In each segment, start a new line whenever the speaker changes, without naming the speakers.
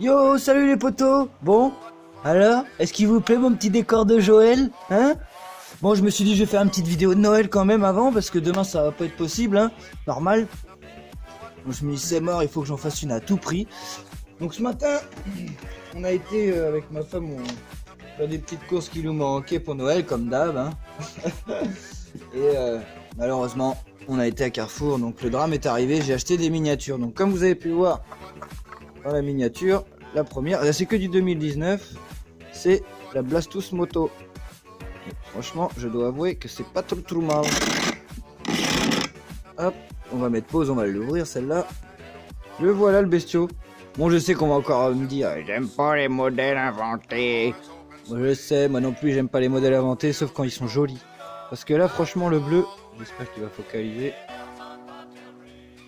Yo, salut les potos. Bon, alors, est-ce qu'il vous plaît mon petit décor de Joël, hein? Bon, je me suis dit je vais faire une petite vidéo de Noël quand même avant, parce que demain ça va pas être possible, hein, normal. Donc je me dis c'est mort, il faut que j'en fasse une à tout prix. Donc ce matin, on a été avec ma femme, on fait des petites courses qui nous manquaient pour Noël, comme d'hab, hein. Et malheureusement, on a été à Carrefour, donc le drame est arrivé, j'ai acheté des miniatures. Donc comme vous avez pu voir dans la miniature, la première, là c'est que du 2019, c'est la Blastus Moto. Et franchement, je dois avouer que c'est pas trop mal. Hop, on va mettre pause, on va l'ouvrir celle-là. Le voilà le bestiau. Bon, je sais qu'on va encore me dire j'aime pas les modèles inventés. Moi, je sais, moi non plus j'aime pas les modèles inventés, sauf quand ils sont jolis. Parce que là, franchement, le bleu, j'espère qu'il va focaliser.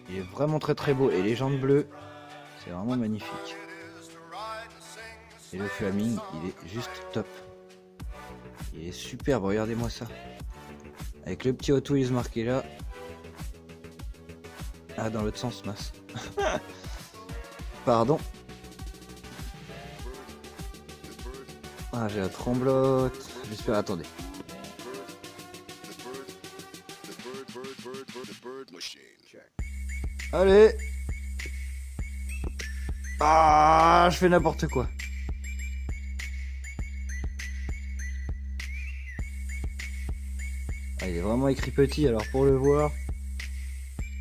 Il est vraiment très très beau. Et les jantes bleues, c'est vraiment magnifique. Et le flaming, il est juste top. Il est superbe, regardez-moi ça. Avec le petit Hot Wheels marqué là. Ah, dans l'autre sens, mince. Pardon. Ah, j'ai la tremblote. J'espère, attendez. Allez. Ah, je fais n'importe quoi. Ah, il est vraiment écrit petit, alors pour le voir.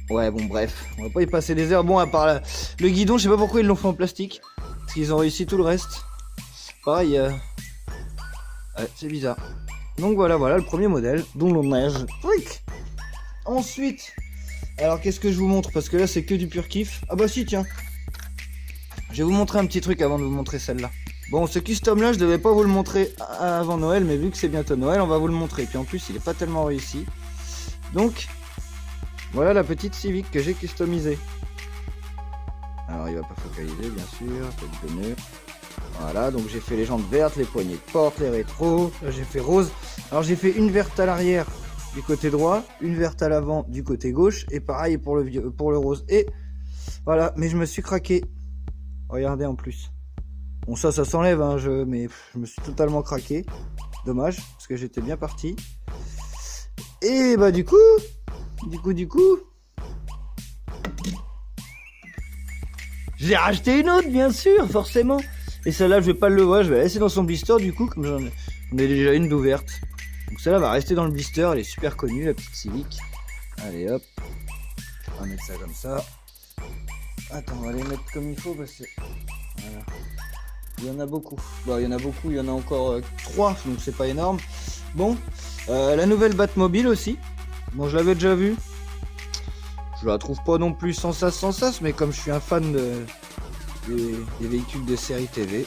Ouais, bon, bref, on va pas y passer des heures. Bon, à part le guidon, je sais pas pourquoi ils l'ont fait en plastique. Parce qu'ils ont réussi tout le reste. Pareil, ouais, c'est bizarre. Donc voilà, le premier modèle, dont l'on neige. Trick. Ensuite, alors qu'est-ce que je vous montre? Parce que là, c'est que du pur kiff. Ah bah si, tiens. Je vais vous montrer un petit truc avant de vous montrer celle-là. Bon, ce custom-là, je devais pas vous le montrer avant Noël, mais vu que c'est bientôt Noël, on va vous le montrer. Puis en plus, il est pas tellement réussi. Donc, voilà la petite Civic que j'ai customisée. Alors, il va pas focaliser, bien sûr. Tête de nœud. Voilà, donc j'ai fait les jantes vertes, les poignées de porte, les rétros. Là, j'ai fait rose. Alors, j'ai fait une verte à l'arrière du côté droit, une verte à l'avant du côté gauche, et pareil pour le rose. Et voilà, mais je me suis craqué. Regardez en plus. Bon, ça s'enlève, hein, mais je me suis totalement craqué. Dommage, parce que j'étais bien parti. Et bah du coup, j'ai racheté une autre, bien sûr, forcément. Et celle-là, je vais pas le voir, je vais la laisser dans son blister, du coup, comme j'en ai déjà une d'ouverte. Donc celle-là va rester dans le blister, elle est super connue, la petite Civic. Allez hop, on va mettre ça comme ça. Attends, on va les mettre comme il faut parce que... Voilà. Il y en a beaucoup. Bon, il y en a encore 3, donc c'est pas énorme. Bon, la nouvelle Batmobile aussi. Bon, je l'avais déjà vue. Je la trouve pas non plus sans sas, mais comme je suis un fan des véhicules de série TV,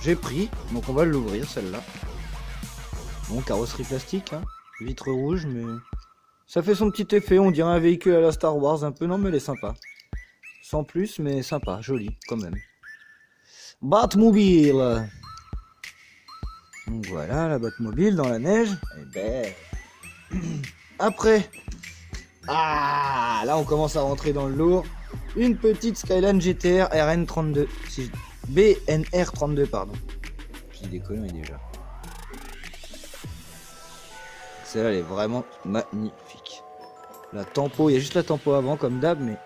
j'ai pris. Donc on va l'ouvrir celle-là. Bon, carrosserie plastique, hein. Vitre rouge, mais ça fait son petit effet. On dirait un véhicule à la Star Wars un peu. Non, mais elle est sympa. Sans plus, mais sympa, joli quand même. Batmobile. Donc voilà, la Batmobile dans la neige. Et ben... Après... Ah, là on commence à rentrer dans le lourd. Une petite Skyline GTR RN32. BNR32, pardon. Je dis des conneries déjà. Celle-là, elle est vraiment magnifique. La tempo, il y a juste la tempo avant comme d'hab, mais...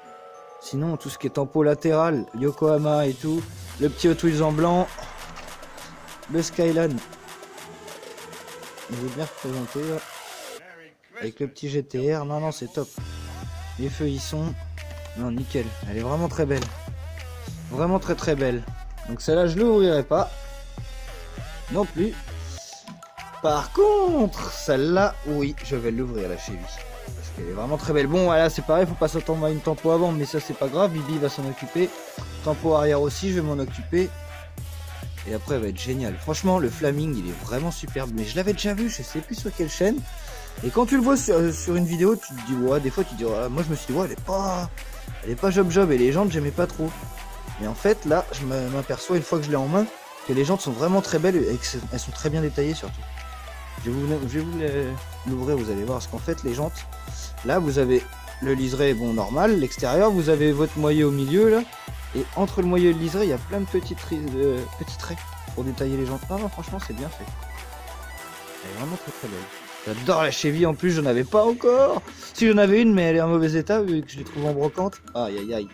Sinon, tout ce qui est tempo latéral, Yokohama et tout, le petit Hot Wheels en blanc, le Skyline, il est bien représenté là. Avec le petit GTR, non, c'est top. Les feux y sont, non, nickel, elle est vraiment très belle. Vraiment très très belle. Donc celle-là, je l'ouvrirai pas, non plus. Par contre, celle-là, oui, je vais l'ouvrir la Chevy. Elle est vraiment très belle. Bon, voilà, c'est pareil, faut pas s'attendre à une tempo avant, mais ça c'est pas grave, Bibi va s'en occuper. Tempo arrière aussi, je vais m'en occuper. Et après, elle va être géniale. Franchement, le flaming, il est vraiment superbe. Mais je l'avais déjà vu, je sais plus sur quelle chaîne. Et quand tu le vois sur une vidéo, tu te dis, ouais, des fois tu te dis, ouais, moi je me suis dit, ouais, elle est pas job. Et les jantes, j'aimais pas trop. Mais en fait, là, je m'aperçois une fois que je l'ai en main, que les jantes sont vraiment très belles et qu'elles sont très bien détaillées surtout. Je vais vous l'ouvrir, vous allez voir, parce qu'en fait les jantes, là vous avez le liseré, bon, normal, l'extérieur, vous avez votre moyeu au milieu, là. Et entre le moyeu et le liseré, il y a plein de petits traits pour détailler les jantes. Non, franchement, c'est bien fait. Elle est vraiment très très belle. J'adore la cheville, en plus, j'en avais pas encore. Si j'en avais une, mais elle est en mauvais état, vu que je l'ai trouvée en brocante. Aïe, aïe, aïe.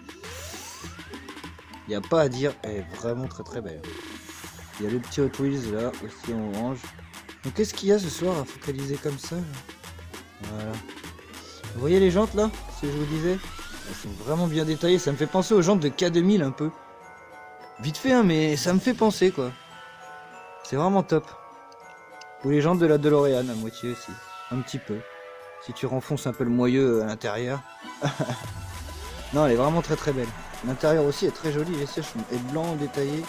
Il n'y a pas à dire, elle est vraiment très très belle. Il y a le petit Hot Wheels, là, aussi en orange. Donc, qu'est-ce qu'il y a ce soir à focaliser comme ça, là? Voilà. Vous voyez les jantes, là? Ce que je vous disais? Elles sont vraiment bien détaillées, ça me fait penser aux jantes de K2000 un peu. Vite fait, hein, mais ça me fait penser, quoi. C'est vraiment top. Ou les jantes de la DeLorean à moitié aussi. Un petit peu. Si tu renfonces un peu le moyeu à l'intérieur. Non, elle est vraiment très très belle. L'intérieur aussi est très joli, les sièges sont blancs, détaillés.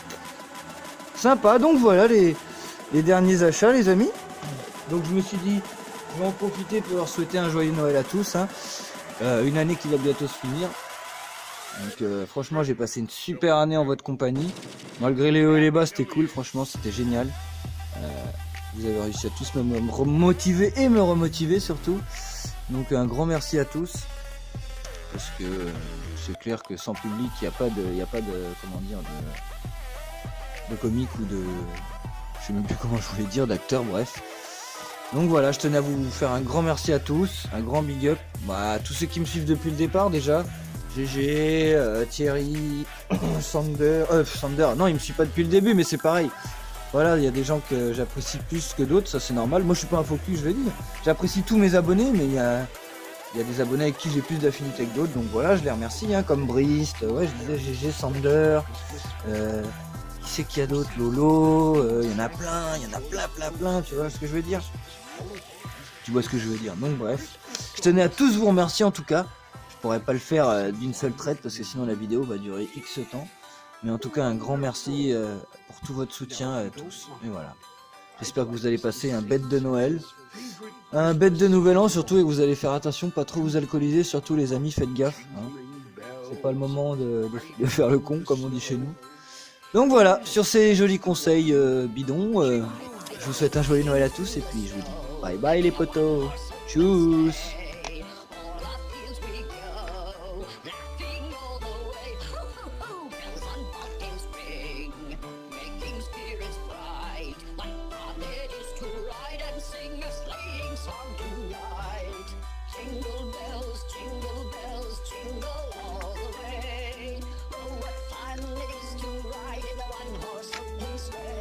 Sympa, donc voilà les derniers achats, les amis. Donc je me suis dit, je vais en profiter pour leur souhaiter un joyeux Noël à tous, hein. Une année qui va bientôt se finir. Donc franchement, j'ai passé une super année en votre compagnie. Malgré les hauts et les bas, c'était cool, franchement, c'était génial. Vous avez réussi à tous me remotiver et me remotiver surtout. Donc un grand merci à tous. Parce que c'est clair que sans public, il n'y a pas de comment dire, de comique ou de... Je sais même plus comment je voulais dire, d'acteur, bref. Donc voilà, je tenais à vous faire un grand merci à tous, un grand big up. Bah, tous ceux qui me suivent depuis le départ déjà. GG, Thierry, Sander, non il me suit pas depuis le début mais c'est pareil. Voilà, il y a des gens que j'apprécie plus que d'autres, ça c'est normal. Moi je suis pas un faux cul, je vais dire. J'apprécie tous mes abonnés mais il y a des abonnés avec qui j'ai plus d'affinité que d'autres. Donc voilà, je les remercie, hein, comme Brist, ouais je disais GG, Sander, qui c'est qu'il y a d'autres, Lolo, il y en a plein, tu vois ce que je veux dire? Tu vois ce que je veux dire, donc bref. Je tenais à tous vous remercier en tout cas. Je pourrais pas le faire d'une seule traite parce que sinon la vidéo va durer X temps. Mais en tout cas un grand merci pour tout votre soutien à tous. Et voilà. J'espère que vous allez passer un bête de Noël. Un bête de Nouvel An surtout et que vous allez faire attention, pas trop vous alcooliser. Surtout les amis, faites gaffe. Hein. C'est pas le moment de faire le con comme on dit chez nous. Donc voilà, sur ces jolis conseils bidons, je vous souhaite un joyeux Noël à tous et puis je vous dis bye bye les potos. Tchuss.